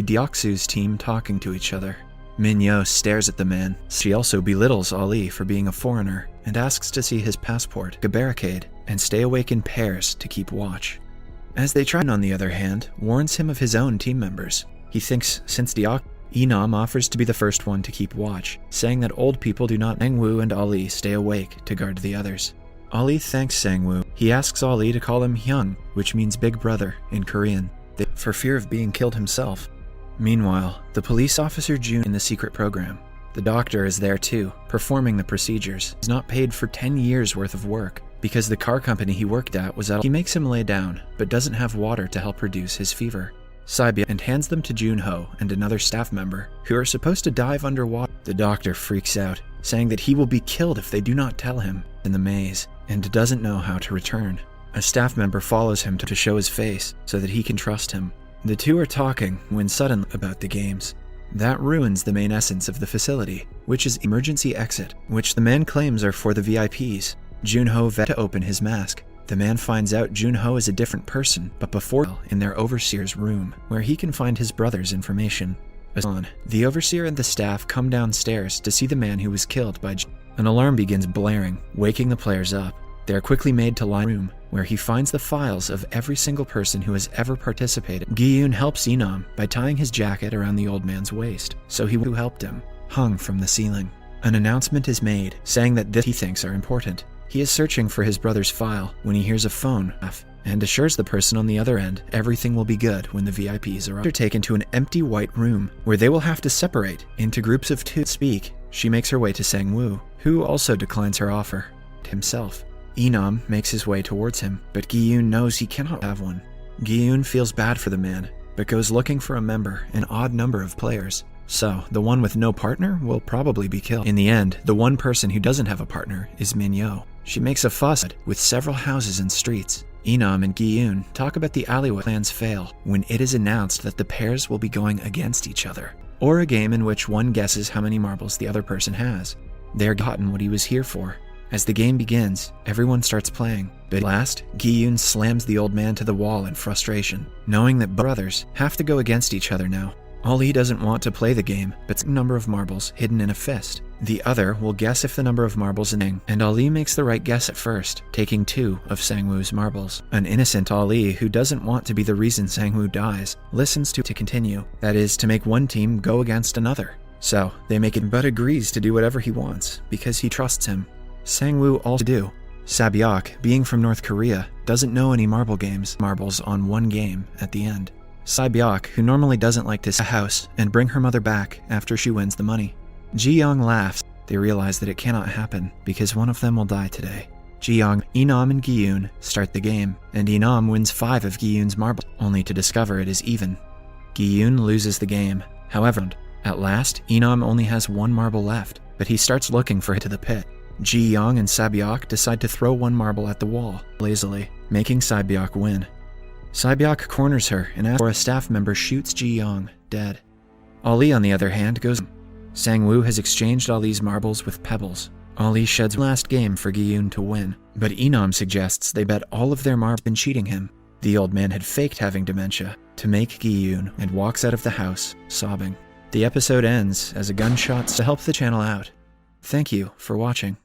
Deoksu's team talking to each other. Minyo stares at the man. She also belittles Ali for being a foreigner and asks to see his passport, a barricade, and stay awake in pairs to keep watch. As they try, on the other hand, warns him of his own team members. He thinks since Inam offers to be the first one to keep watch, saying that old people do not. Sangwoo and Ali stay awake to guard the others. Ali thanks Sangwoo. He asks Ali to call him Hyung, which means big brother in Korean, for fear of being killed himself. Meanwhile, the police officer June in the secret program. The doctor is there too, performing the procedures. He's not paid for 10 years worth of work, because the car company he worked at was out. He makes him lay down, but doesn't have water to help reduce his fever. Saibya and hands them to Junho and another staff member, who are supposed to dive underwater. The doctor freaks out, saying that he will be killed if they do not tell him in the maze, and doesn't know how to return. A staff member follows him to show his face, so that he can trust him. The two are talking when suddenly about the games. That ruins the main essence of the facility, which is emergency exit, which the man claims are for the VIPs. Junho vets to open his mask. The man finds out Junho is a different person, but before in their overseer's room, where he can find his brother's information. The overseer and the staff come downstairs to see the man who was killed by An alarm begins blaring, waking the players up. They are quickly made to lie in a room, where he finds the files of every single person who has ever participated. Gi-yoon helps Inam by tying his jacket around the old man's waist, so who helped him, hung from the ceiling. An announcement is made, saying that this he thinks are important. He is searching for his brother's file when he hears a phone and assures the person on the other end everything will be good when the VIPs are taken to an empty white room, where they will have to separate into groups of 2 to speak. She makes her way to Sangwoo, who also declines her offer. Himself. Inam makes his way towards him, but Gi-yoon knows he cannot have one. Gi-yoon feels bad for the man, but goes looking for an odd number of players. So, the one with no partner will probably be killed. In the end, the one person who doesn't have a partner is Minyo. She makes a fuss with several houses and streets. Inam and Gi-yoon talk about the alleyway plans fail when it is announced that the pairs will be going against each other, or a game in which one guesses how many marbles the other person has. They're gotten what he was here for. As the game begins, everyone starts playing, but at last, Gi-yoon slams the old man to the wall in frustration, knowing that brothers have to go against each other now. Ali doesn't want to play the game, but a number of marbles hidden in a fist. The other will guess if the number of marbles and Ali makes the right guess at first, taking 2 of Sangwoo's marbles. An innocent Ali who doesn't want to be the reason Sangwoo dies, listens to continue, that is, to make one team go against another. So, they make it but agrees to do whatever he wants, because he trusts him. Sangwoo also do. Sabyok, being from North Korea, doesn't know any marbles on one game at the end. Sabyok, who normally doesn't like to see a house and bring her mother back after she wins the money. Ji-young laughs. They realize that it cannot happen because one of them will die today. Ji-young, Inam, and Gi-yoon start the game, and Inam wins 5 of Gi-yoon's marbles, only to discover it is even. Gi-yoon loses the game. However, at last, Inam only has 1 marble left, but he starts looking for it to the pit. Ji-young and Sabyok decide to throw 1 marble at the wall, lazily, making Sabyok win. Sabyok corners her and asks for a staff member shoots Ji-young, dead. Ali, on the other hand, goes. Sangwoo has exchanged Ali's marbles with pebbles. Ali sheds last game for Gi-yoon to win, but Inam suggests they bet all of their marbles been cheating him. The old man had faked having dementia to make Gi-yoon and walks out of the house, sobbing. The episode ends as a gunshot to help the channel out. Thank you for watching.